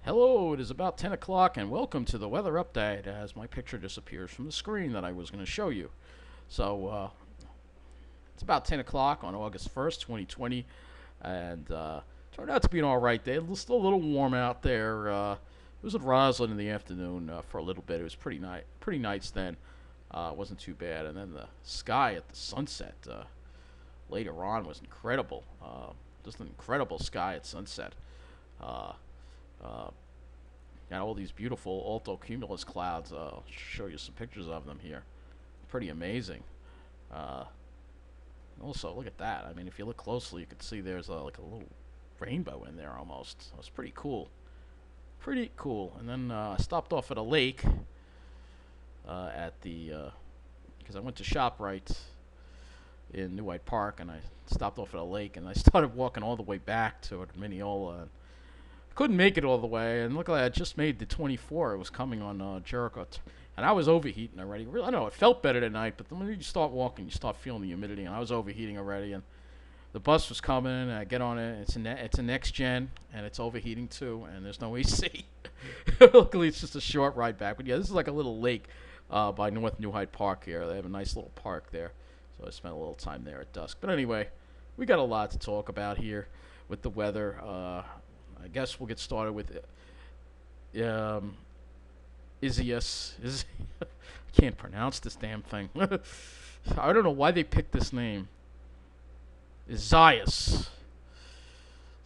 Hello, it is about 10 o'clock and welcome to the weather update as my picture disappears from the screen that I was going to show you. It's about 10 o'clock on August 1st, 2020, and turned out to be an alright day. It's still a little warm out there. It was at Roslyn in the afternoon for a little bit. It was pretty nice then. It wasn't too bad. And then the sky at the sunset later on was incredible. Just an incredible sky at sunset. Got all these beautiful altocumulus clouds. I'll show you some pictures of them here. Pretty amazing. Also, look at that. I mean, if you look closely, you can see there's like a little rainbow in there almost. It's pretty cool. Pretty cool. And then I stopped off at a lake because I went to ShopRite in New Hyde Park, and I stopped off at a lake, and I started walking all the way back to Mineola. Couldn't make it all the way, and luckily I just made the 24. It was coming on Jericho, and I was overheating already. Really, I know it felt better tonight, but when you start walking, you start feeling the humidity, and I was overheating already. And the bus was coming, and I get on it. It's a next gen, and it's overheating too, and there's no AC. Luckily, it's just a short ride back. But yeah, this is like a little lake by North New Hyde Park here. They have a nice little park there, so I spent a little time there at dusk. But anyway, we got a lot to talk about here with the weather. I guess we'll get started with Isaias. I can't pronounce this damn thing. I don't know why they picked this name. Isaias.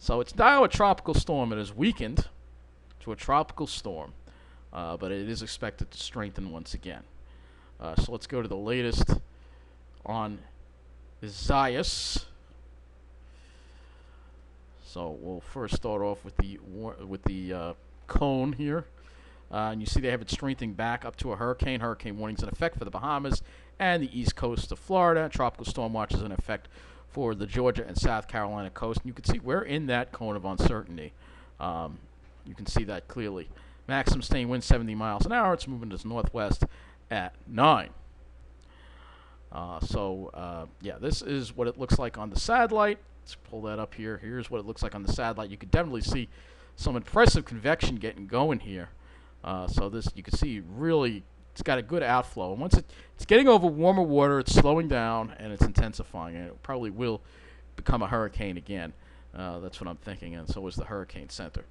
So it's now a tropical storm. It has weakened to a tropical storm, but it is expected to strengthen once again. So let's go to the latest on Isaias. So we'll first start off with the cone here, and you see they have it strengthening back up to a hurricane. Hurricane warnings in effect for the Bahamas and the east coast of Florida. Tropical storm watch is in effect for the Georgia and South Carolina coast. And you can see we're in that cone of uncertainty. You can see that clearly. Maximum staying wind 70 miles an hour. It's moving to the northwest at 9. Yeah, this is what it looks like on the satellite. Let's pull that up here. Here's what it looks like on the satellite. You can definitely see some impressive convection getting going here. So this, you can see, really, it's got a good outflow. And once it's getting over warmer water, it's slowing down and it's intensifying. And it probably will become a hurricane again. That's what I'm thinking. And so is the hurricane center.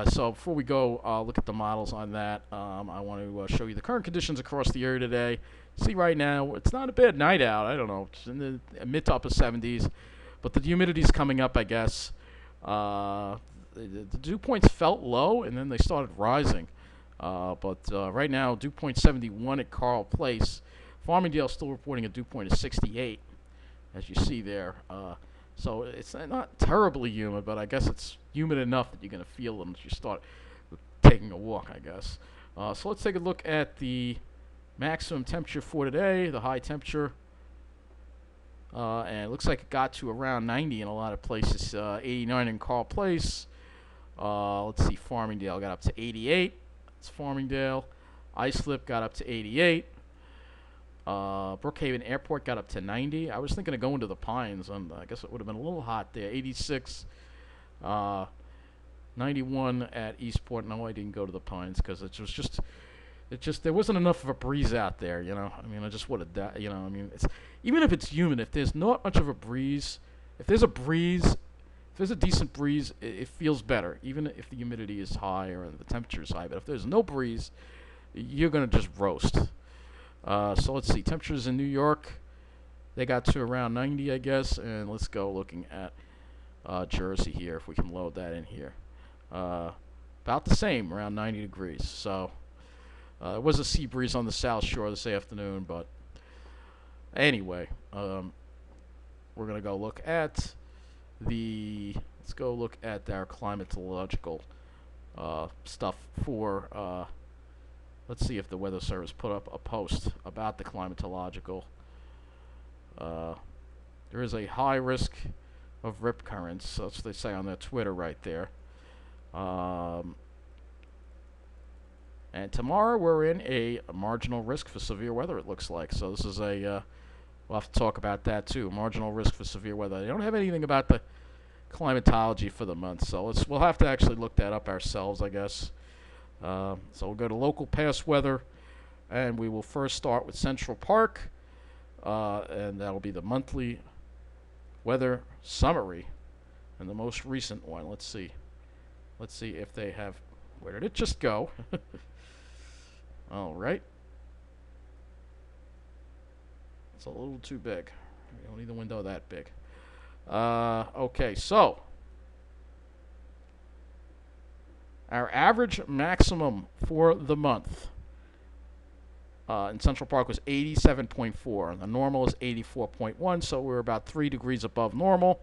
So before we go look at the models on that, I want to show you the current conditions across the area today. See, right now, it's not a bad night out. I don't know. It's in the mid to upper 70s. But the humidity's coming up, I guess. The dew points felt low, and then they started rising. But right now, dew point 71 at Carl Place. Farmingdale still reporting a dew point of 68, as you see there. So it's not terribly humid, but I guess it's humid enough that you're going to feel it once you start taking a walk, I guess. So let's take a look at the maximum temperature for today, the high temperature. And it looks like it got to around 90 in a lot of places. 89 in Carl Place. Let's see, Farmingdale got up to 88. That's Farmingdale. Islip got up to 88. Brookhaven Airport got up to 90. I was thinking of going to the Pines, and I guess it would have been a little hot there. 86. 91 at Eastport. No, I didn't go to the Pines because it was just there wasn't enough of a breeze out there, you know. I mean, I just would have, you know. I mean, even if it's humid, if there's not much of a breeze, if there's a decent breeze, it feels better, even if the humidity is high or the temperature is high. But if there's no breeze, you're gonna just roast. So let's see, temperatures in New York, they got to around 90, I guess, and let's go looking at Jersey here if we can load that in here. About the same, around 90 degrees. So. There was a sea breeze on the South Shore this afternoon, but anyway, we're gonna go look at let's go look at our climatological stuff for. Let's see if the Weather Service put up a post about the climatological. There is a high risk of rip currents. That's what they say on their Twitter right there. And tomorrow we're in a marginal risk for severe weather, it looks like. So this is we'll have to talk about that too. Marginal risk for severe weather. They don't have anything about the climatology for the month. So we'll have to actually look that up ourselves, I guess. So we'll go to local past weather, and we will first start with Central Park, and that will be the monthly weather summary, and the most recent one. Let's see if they have. Where did it just go? All right. It's a little too big. We don't need the window that big. Okay, so our average maximum for the month in Central Park was 87.4. The normal is 84.1, so we're about 3 degrees above normal.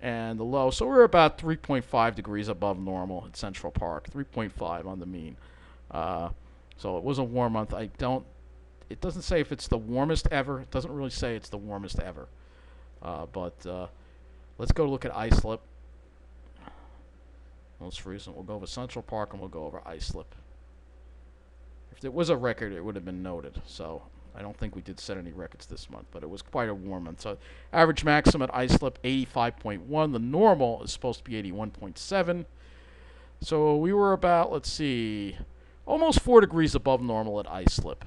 And the low, so we're about 3.5 degrees above normal in Central Park, 3.5 on the mean. So it was a warm month. It doesn't say if it's the warmest ever. It doesn't really say it's the warmest ever. But let's go look at Islip. Most recent, we'll go over Central Park and we'll go over Islip. If there was a record, it would have been noted. So I don't think we did set any records this month, but it was quite a warm month. So average maximum at Islip, 85.1. The normal is supposed to be 81.7. So we were about, let's see, almost 4 degrees above normal at Islip.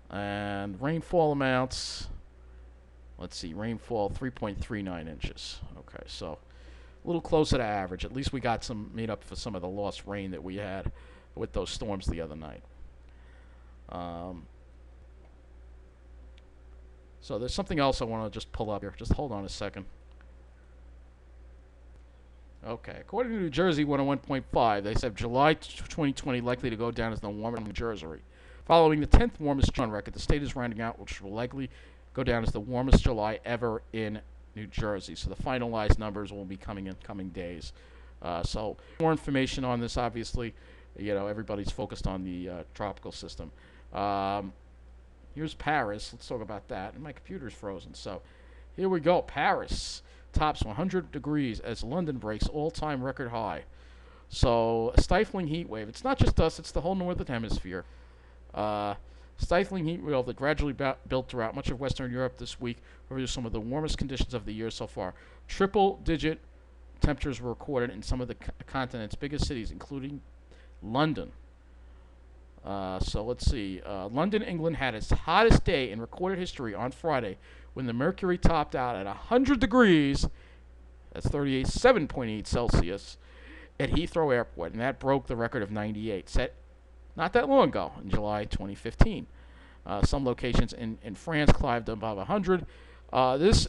And rainfall amounts, let's see, rainfall 3.39 inches. Okay, so a little closer to average. At least we got made up for some of the lost rain that we had with those storms the other night. So there's something else I want to just pull up here. Just hold on a second. Okay, according to New Jersey 101.5, they said July 2020 likely to go down as the warmest in New Jersey. Following the 10th warmest on record, the state is rounding out, which will likely go down as the warmest July ever in New Jersey. So the finalized numbers will be coming in coming days. So more information on this, obviously. Everybody's focused on the tropical system. Here's Paris. Let's talk about that. And my computer's frozen. So here we go. Paris tops 100 degrees as London breaks all-time record high. So a stifling heat wave. It's not just us. It's the whole northern hemisphere. Stifling heat wave that gradually built throughout much of Western Europe this week over some of the warmest conditions of the year so far. Triple-digit temperatures were recorded in some of the continent's biggest cities, including London. So let's see. London, England had its hottest day in recorded history on Friday when the mercury topped out at 100 degrees, that's 7.8 Celsius, at Heathrow Airport, and that broke the record of 98, set not that long ago, in July 2015. Some locations in France climbed above 100. This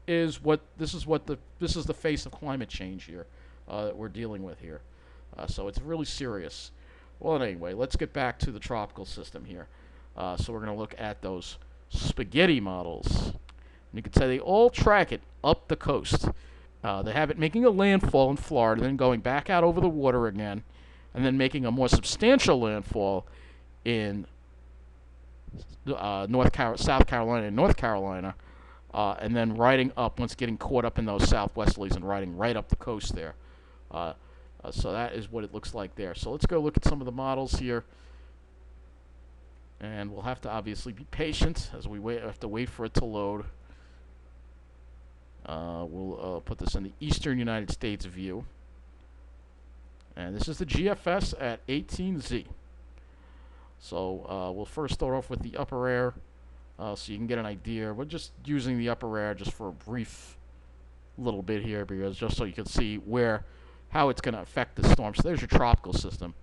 is the face of climate change here that we're dealing with here. So it's really serious. Well, anyway, let's get back to the tropical system here. So we're going to look at those spaghetti models. And you can say they all track it up the coast. They have it making a landfall in Florida, then going back out over the water again, and then making a more substantial landfall in South Carolina and North Carolina, and then riding up, once getting caught up in those southwesterlies and riding right up the coast there. So that is what it looks like there. So let's go look at some of the models here. And we'll have to obviously be patient as we have to wait for it to load. We'll put this in the eastern United States view. And this is the GFS at 18Z. So we'll first start off with the upper air so you can get an idea. We're just using the upper air just for a brief little bit here, because just so you can see how it's going to affect the storm. So there's your tropical system.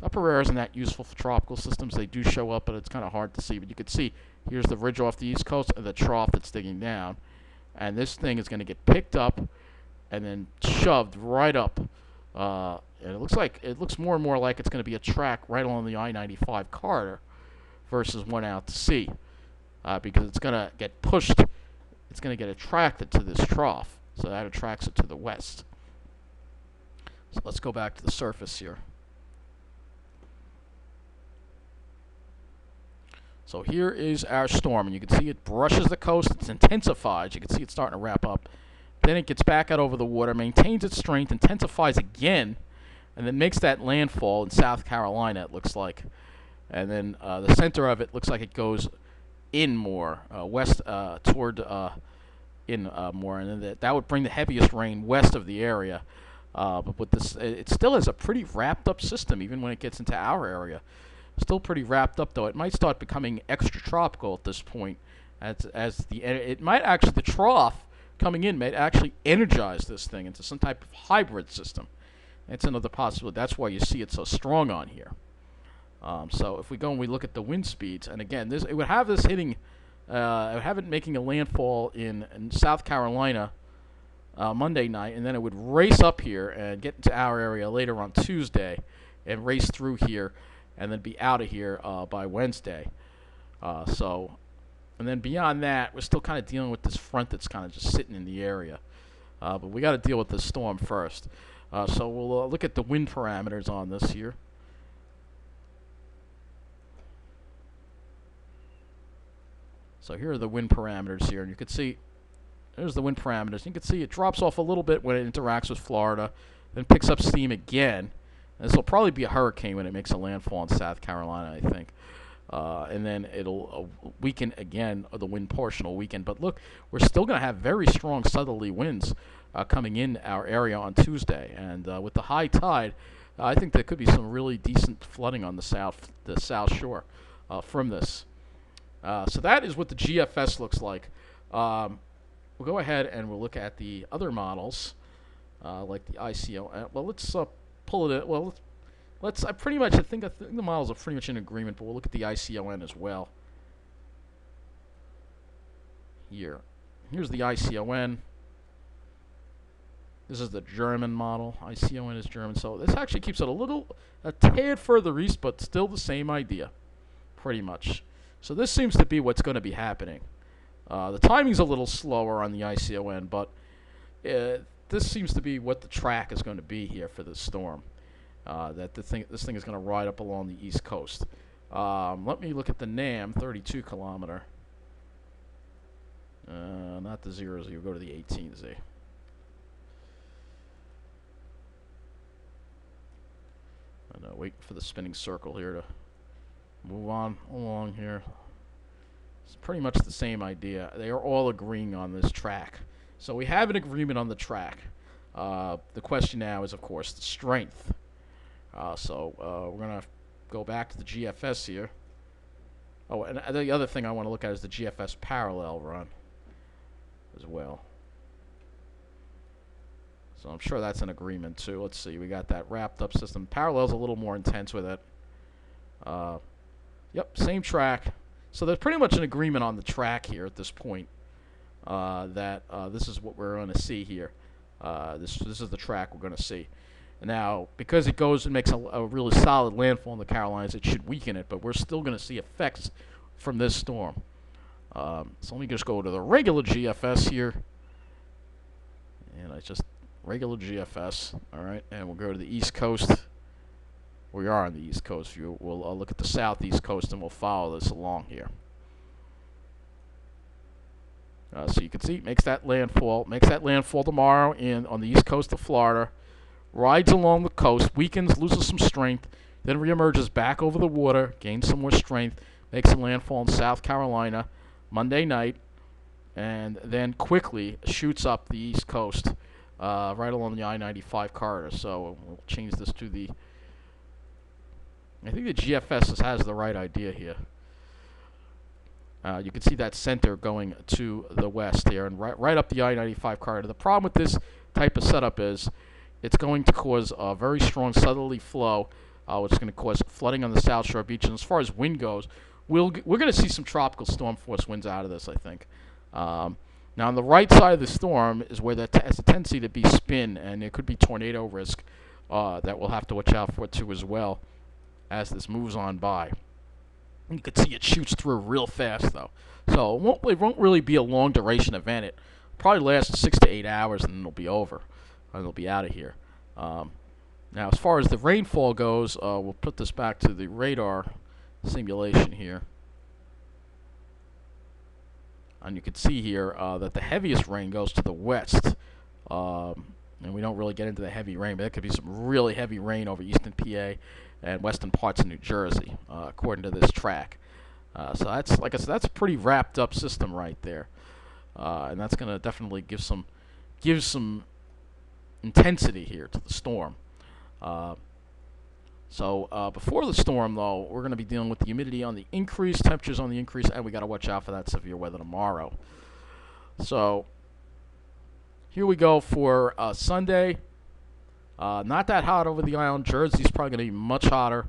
Upper air isn't that useful for tropical systems. They do show up, but it's kind of hard to see. But you can see here's the ridge off the east coast and the trough that's digging down. And this thing is going to get picked up and then shoved right up. And it looks more and more like it's going to be a track right along the I-95 corridor versus one out to sea. Because it's going to get pushed. It's going to get attracted to this trough. So that attracts it to the west. So let's go back to the surface here. So here is our storm, and you can see it brushes the coast. It's intensified. You can see it's starting to wrap up. Then it gets back out over the water, maintains its strength, intensifies again, and then makes that landfall in South Carolina, it looks like. And then the center of it looks like it goes in more, west toward in more, and then that would bring the heaviest rain west of the area. But with this, it still is a pretty wrapped up system, even when it gets into our area. Still pretty wrapped up, though. It might start becoming extra tropical at this point, it might actually, the trough coming in might actually energize this thing into some type of hybrid system. That's another possibility. That's why you see it so strong on here. So if we go and we look at the wind speeds, and again, it would have this hitting, it would have it making a landfall in South Carolina Monday night, and then it would race up here and get into our area later on Tuesday, and race through here, and then be out of here by Wednesday. And then beyond that, we're still kind of dealing with this front that's kind of just sitting in the area. But we got to deal with the storm first. So we'll look at the wind parameters on this here. So here are the wind parameters here, and you can see there's the wind parameters. You can see it drops off a little bit when it interacts with Florida, then picks up steam again. This will probably be a hurricane when it makes a landfall in South Carolina, I think. And then it'll weaken again, the wind portion will weaken. But look, we're still going to have very strong southerly winds coming in our area on Tuesday. And with the high tide, I think there could be some really decent flooding on the south shore from this. So that is what the GFS looks like. We'll go ahead and we'll look at the other models, like the ICO. Well, let's pull it. Well, I think the models are pretty much in agreement, but we'll look at the ICON as well. Here's the ICON. This is the German model. ICON is German, so this actually keeps it a tad further east, but still the same idea, pretty much. So this seems to be what's going to be happening. The timing's a little slower on the ICON, but this seems to be what the track is going to be here for this storm. This thing is going to ride up along the east coast. Let me look at the NAM, 32 kilometer. Not the 0Z, we'll go to the 18Z. Wait for the spinning circle here to move on along here. It's pretty much the same idea. They are all agreeing on this track. So we have an agreement on the track. The question now is, of course, the strength. So we're going to go back to the GFS here. Oh, and the other thing I want to look at is the GFS parallel run as well. So I'm sure that's an agreement too. Let's see, we got that wrapped up system. Parallel's a little more intense with it. Yep, same track. So there's pretty much an agreement on the track here at this point. That this is what we're going to see here. This is the track we're going to see. Now, because it goes and makes a really solid landfall in the Carolinas, it should weaken it, but we're still going to see effects from this storm. So let me just go to the regular GFS here. And regular GFS, all right, and we'll go to the East Coast. We are on the East Coast view. We'll look at the Southeast Coast, and we'll follow this along here. So you can see, makes that landfall tomorrow on the East Coast of Florida, rides along the coast, weakens, loses some strength, then reemerges back over the water, gains some more strength, makes a landfall in South Carolina Monday night, and then quickly shoots up the East Coast right along the I-95 corridor. So we'll change this to the, I think the GFS has the right idea here. You can see that center going to the west here, and right up the I-95 corridor. The problem with this type of setup is it's going to cause a very strong southerly flow, which is going to cause flooding on the South Shore beach. And as far as wind goes, we're going to see some tropical storm force winds out of this, I think. Now, on the right side of the storm is where there has a tendency to be spin, and there could be tornado risk that we'll have to watch out for, too, as well, as this moves on by. You can see it shoots through real fast, though. So it won't really be a long-duration event. It probably lasts 6 to 8 hours, and then it'll be over. And it'll be out of here. Now, as far as the rainfall goes, we'll put this back to the radar simulation here. And you can see here that the heaviest rain goes to the west. And we don't really get into the heavy rain, but there could be some really heavy rain over eastern PA and western parts of New Jersey, according to this track. So that's, like I said, that's a pretty wrapped up system right there. and that's going to definitely give some intensity here to the storm. Before the storm, though, we're going to be dealing with the humidity on the increase, temperatures on the increase, and we got to watch out for that severe weather tomorrow. So here we go for Sunday. Not that hot over the island. Jersey's probably going to be much hotter.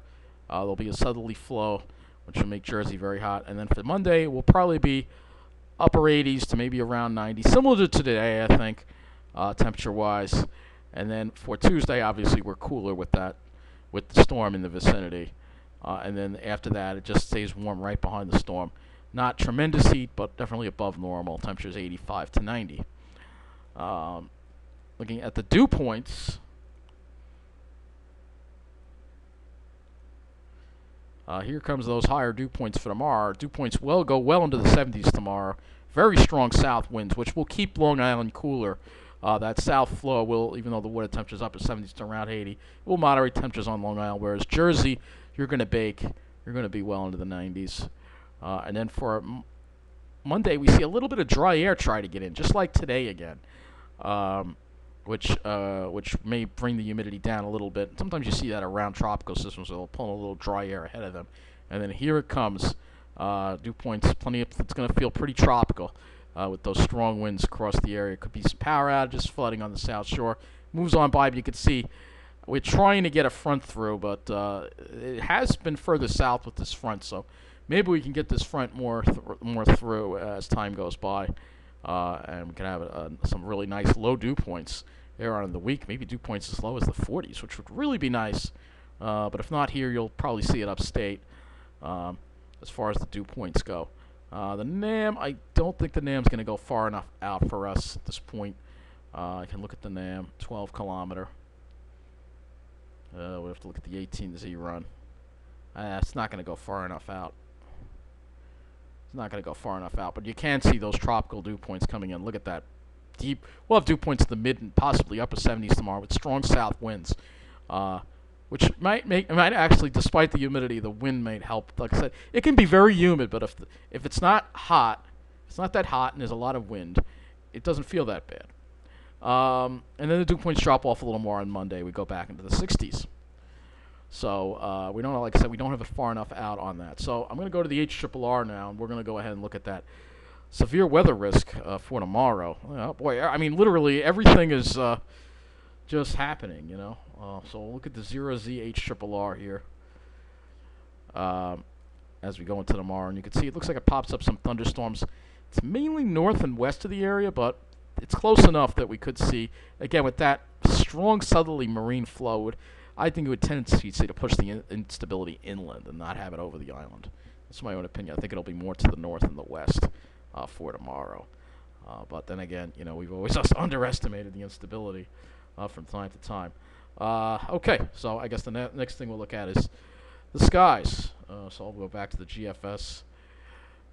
There'll be a southerly flow, which will make Jersey very hot. And then for Monday, we'll probably be upper 80s to maybe around 90, similar to today, I think, temperature-wise. And then for Tuesday, obviously, we're cooler with that, with the storm in the vicinity. And then after that, it just stays warm right behind the storm. Not tremendous heat, but definitely above normal. Temperatures 85 to 90. Looking at the dew points, here comes those higher dew points for tomorrow. Dew points will go well into the 70s tomorrow. Very strong south winds, which will keep Long Island cooler. That south flow will, even though the water temperature is up at 70s to around 80, will moderate temperatures on Long Island. Whereas Jersey, you're going to bake. You're going to be well into the 90s. And then for Monday, we see a little bit of dry air try to get in, just like today again, which may bring the humidity down a little bit. Sometimes you see that around tropical systems, so they'll pull a little dry air ahead of them. And then here it comes. Dew points, it's going to feel pretty tropical with those strong winds across the area. Could be some power outages, flooding on the South Shore. Moves on by, but you can see we're trying to get a front through, but it has been further south with this front, so maybe we can get this front more through as time goes by, and we can have some really nice low dew points there on the week. Maybe dew points as low as the 40s, which would really be nice. But if not here, you'll probably see it upstate as far as the dew points go. The NAM, I don't think the NAM's going to go far enough out for us at this point. I can look at the NAM, 12 kilometer. We have to look at the 18Z run. It's not going to go far enough out. It's not going to go far enough out, but you can see those tropical dew points coming in. Look at that. Deep. We'll have dew points in the mid and possibly upper 70s tomorrow with strong south winds, which might actually, despite the humidity, the wind might help. Like I said, it can be very humid, but if it's not hot, it's not that hot, and there's a lot of wind, it doesn't feel that bad. And then the dew points drop off a little more on Monday. We go back into the 60s. So we don't, like I said, we don't have it far enough out on that. So I'm going to go to the HRRR now, and we're going to go ahead and look at that severe weather risk for tomorrow. Oh, boy, I mean, literally everything is just happening, you know. So we'll look at the 0Z HRRR here as we go into tomorrow. And you can see it looks like it pops up some thunderstorms. It's mainly north and west of the area, but it's close enough that we could see, again, with that strong southerly marine flow, I think it would tendency to push the instability inland and not have it over the island. That's my own opinion. I think it'll be more to the north and the west for tomorrow. But then again, you know, we've always just underestimated the instability from time to time. Okay, so I guess the next thing we'll look at is the skies. So I'll go back to the GFS,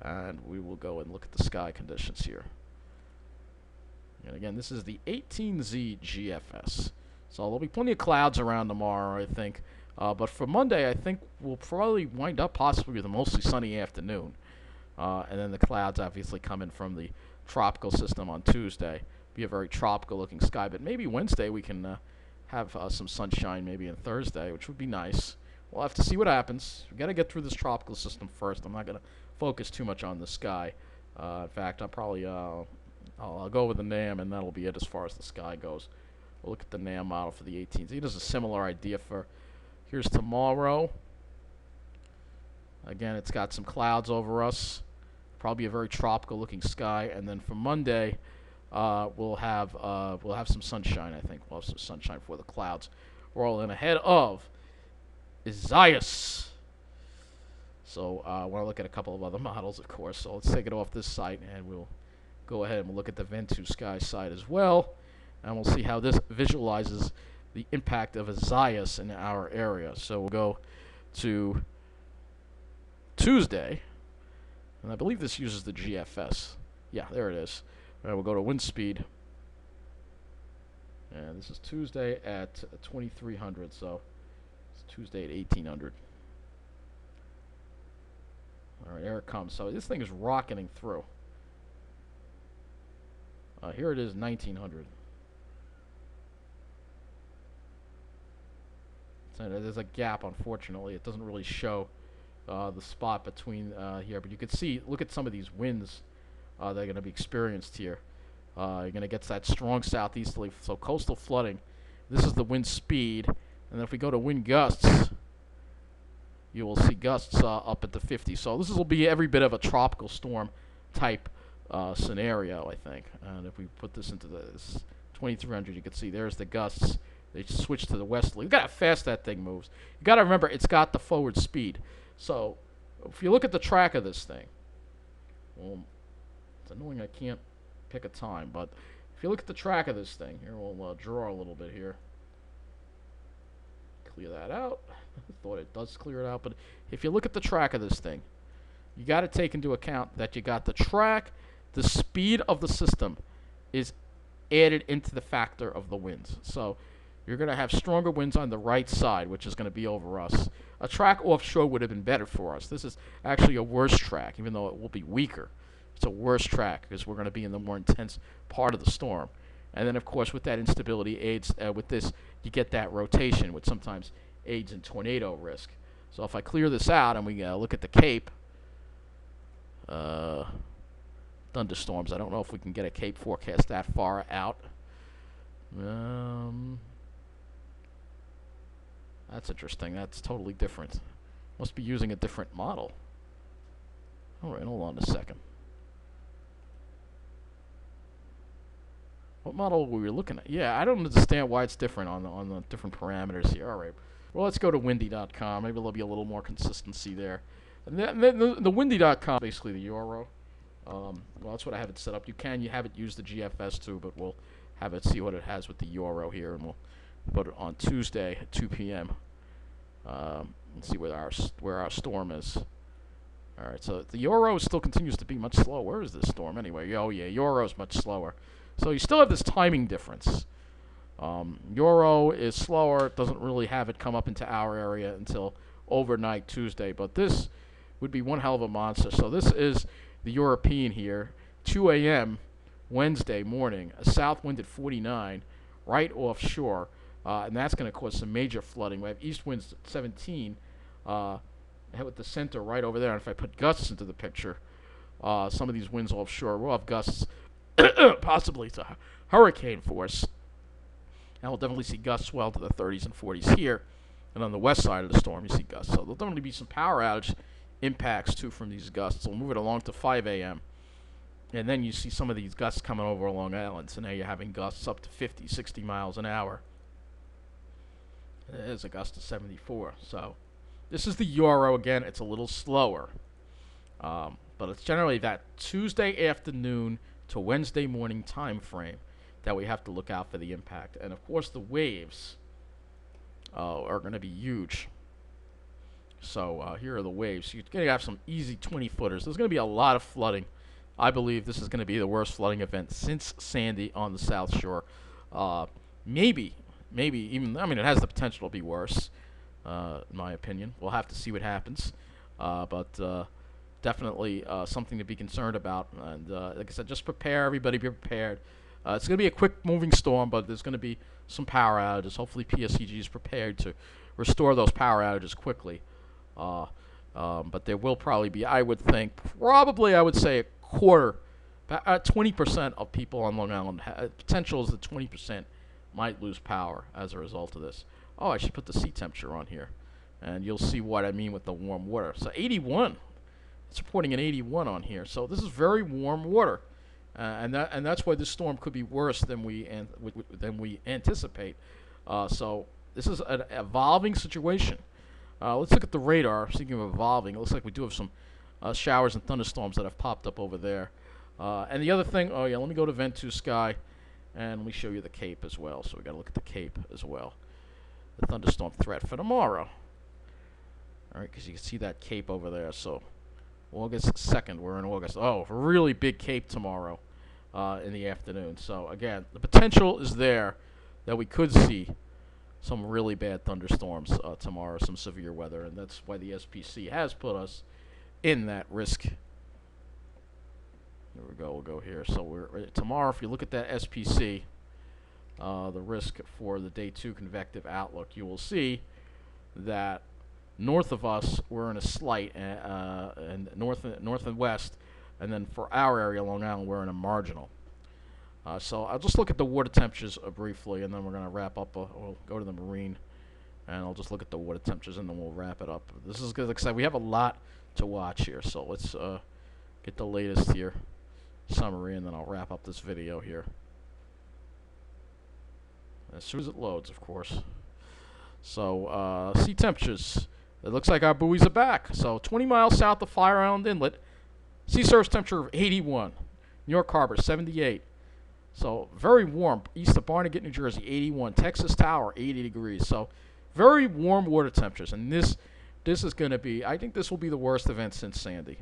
and we will go and look at the sky conditions here. And again, this is the 18Z GFS. So there'll be plenty of clouds around tomorrow, I think. But for Monday, I think we'll probably wind up possibly with a mostly sunny afternoon. And then the clouds obviously coming from the tropical system on Tuesday. Be a very tropical-looking sky. But maybe Wednesday we can have some sunshine maybe on Thursday, which would be nice. We'll have to see what happens. We've got to get through this tropical system first. I'm not going to focus too much on the sky. In fact, I'll go with the NAM, and that'll be it as far as the sky goes. We'll look at the NAM model for the 18th. It is a similar idea for, here's tomorrow. Again, it's got some clouds over us. Probably a very tropical-looking sky. And then for Monday, we'll have some sunshine, I think. We'll have some sunshine before the clouds roll in ahead of Isaias. So I want to look at a couple of other models, of course. So let's take it off this site, and we'll go ahead and we'll look at the Ventu sky site as well. And we'll see how this visualizes the impact of Isaias in our area. So we'll go to Tuesday, and I believe this uses the GFS. Yeah, there it is. All right, we'll go to wind speed. And this is Tuesday at 2300, so it's Tuesday at 1800. All right, there it comes. So this thing is rocketing through. Here it is, 1900. So there's a gap, unfortunately. It doesn't really show the spot between here, but you can see, look at some of these winds that are going to be experienced here. You're going to get that strong southeasterly, so coastal flooding. This is the wind speed, and then if we go to wind gusts, you will see gusts up at the 50. So this will be every bit of a tropical storm type scenario, I think. And if we put this into this 2300, you can see there's the gusts. They switch to the westerly. Look at how fast that thing moves. You got to remember, it's got the forward speed. So if you look at the track of this thing, well, it's annoying I can't pick a time, but if you look at the track of this thing, here we'll draw a little bit here. Clear that out. I thought it does clear it out, but if you look at the track of this thing, you got to take into account that you got the track, the speed of the system is added into the factor of the winds. So you're going to have stronger winds on the right side, which is going to be over us. A track offshore would have been better for us. This is actually a worse track, even though it will be weaker. It's a worse track because we're going to be in the more intense part of the storm. And then, of course, with that instability aids, with this, you get that rotation, which sometimes aids in tornado risk. So if I clear this out and we look at the Cape, thunderstorms, I don't know if we can get a Cape forecast that far out. That's interesting. That's totally different. Must be using a different model. All right, hold on a second. What model were we looking at? Yeah, I don't understand why it's different on the different parameters here. All right. Well, let's go to windy.com. Maybe there'll be a little more consistency there. And then the windy.com, basically the euro. Well, that's what I have it set up. You have it use the GFS too, but we'll have it see what it has with the euro here, and we'll put it on Tuesday at 2 p.m. Let's see where our storm is. All right, so the euro still continues to be much slower. Where is this storm anyway? Oh yeah, euro's much slower. So you still have this timing difference. Euro is slower. It doesn't really have it come up into our area until overnight Tuesday, but this would be one hell of a monster. So this is the European here, 2 a.m. Wednesday morning, a south wind at 49, right offshore, and that's going to cause some major flooding. We have east winds at 17, with the center right over there. And if I put gusts into the picture, some of these winds offshore, we'll have gusts possibly to hurricane force. And we'll definitely see gusts swell to the 30s and 40s here. And on the west side of the storm, you see gusts. So there'll definitely be some power outage impacts, too, from these gusts. So we'll move it along to 5 a.m. And then you see some of these gusts coming over Long Island. So now you're having gusts up to 50, 60 miles an hour. There's a gust of 74. So this is the euro again. It's a little slower. But it's generally that Tuesday afternoon to Wednesday morning time frame that we have to look out for the impact. And, of course, the waves are going to be huge. So here are the waves. You're going to have some easy 20-footers. There's going to be a lot of flooding. I believe this is going to be the worst flooding event since Sandy on the South Shore. Maybe even, I mean, it has the potential to be worse, in my opinion. We'll have to see what happens. But definitely something to be concerned about. And like I said, just prepare. Everybody be prepared. It's going to be a quick-moving storm, but there's going to be some power outages. Hopefully PSEG is prepared to restore those power outages quickly. But there will probably be, I would think, I would say a quarter, 20% of people on Long Island, potential is that 20% might lose power as a result of this. Oh, I should put the sea temperature on here, and you'll see what I mean with the warm water. So 81. It's reporting an 81 on here. So this is very warm water. And that's why this storm could be worse than we anticipate. So this is an evolving situation. Let's look at the radar. Speaking of evolving, it looks like we do have some showers and thunderstorms that have popped up over there. And the other thing, oh yeah, let me go to Vent2 Sky, and let me show you the Cape as well. So we got to look at the Cape as well. The thunderstorm threat for tomorrow. All right, because you can see that Cape over there. So August 2nd, we're in August. Oh, really big Cape tomorrow in the afternoon. So, again, the potential is there that we could see some really bad thunderstorms tomorrow, some severe weather, and that's why the SPC has put us in that risk There we go. We'll go here. So we're tomorrow. If you look at that SPC, the risk for the day 2 convective outlook, you will see that north of us we're in a slight, and north and west, and then for our area, Long Island, we're in a marginal. So I'll just look at the water temperatures briefly, and then we're going to wrap up. We'll go to the marine, and I'll just look at the water temperatures, and then we'll wrap it up. This is good. Like I said, we have a lot to watch here, so let's get the latest here summary, and then I'll wrap up this video here as soon as it loads, of course. So sea temperatures. It looks like our buoys are back. So 20 miles south of Fire Island Inlet, sea surface temperature of 81. New York Harbor 78. So very warm. East of Barnegat, New Jersey 81. Texas Tower 80 degrees. So very warm water temperatures. And this is going to be. I think this will be the worst event since Sandy.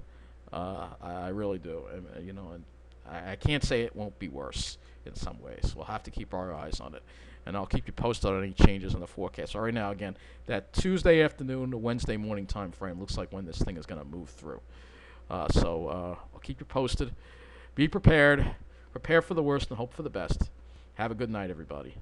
I really do. And, and I can't say it won't be worse in some ways. We'll have to keep our eyes on it. And I'll keep you posted on any changes in the forecast. So right now, again, that Tuesday afternoon to Wednesday morning time frame looks like when this thing is going to move through. So I'll keep you posted. Be prepared. Prepare for the worst and hope for the best. Have a good night, everybody.